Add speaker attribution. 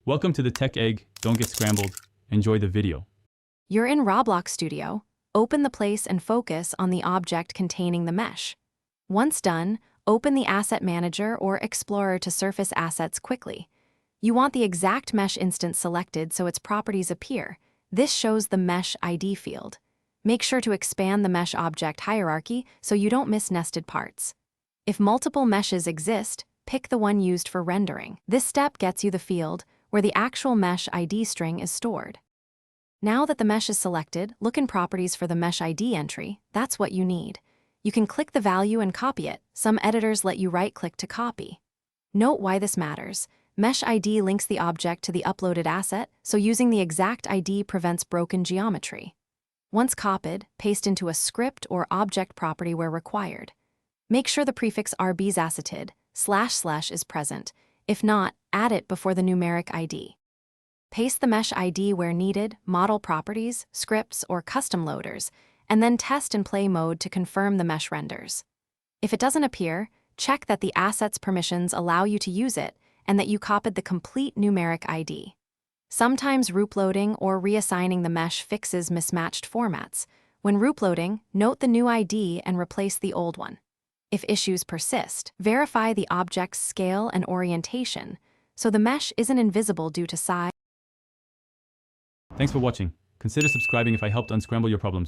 Speaker 1: Welcome to the Tech Egg. Don't get scrambled. Enjoy the video.
Speaker 2: You're in Roblox Studio. Open the place and focus on the object containing the mesh. Once done, open the Asset Manager or Explorer to surface assets quickly. You want the exact mesh instance selected so its properties appear. This shows the Mesh ID field. Make sure to expand the mesh object hierarchy so you don't miss nested parts. If multiple meshes exist, pick the one used for rendering. This step gets you the field where the actual mesh ID string is stored. Now that the mesh is selected, look in Properties for the Mesh ID entry. That's what you need. You can click the value and copy it. Some editors let you right-click to copy. Note why this matters. Mesh ID links the object to the uploaded asset, so using the exact ID prevents broken geometry. Once copied, paste into a script or object property where required. Make sure the prefix RB's assetted // is present. If not, add it before the numeric ID. Paste the mesh ID where needed, model properties, scripts, or custom loaders, and then test in play mode to confirm the mesh renders. If it doesn't appear, check that the asset's permissions allow you to use it and that you copied the complete numeric ID. Sometimes root loading or reassigning the mesh fixes mismatched formats. When root loading, note the new ID and replace the old one. If issues persist, verify the object's scale and orientation, so the mesh isn't invisible due to size.
Speaker 1: Thanks for watching. Consider subscribing if I helped unscramble your problems.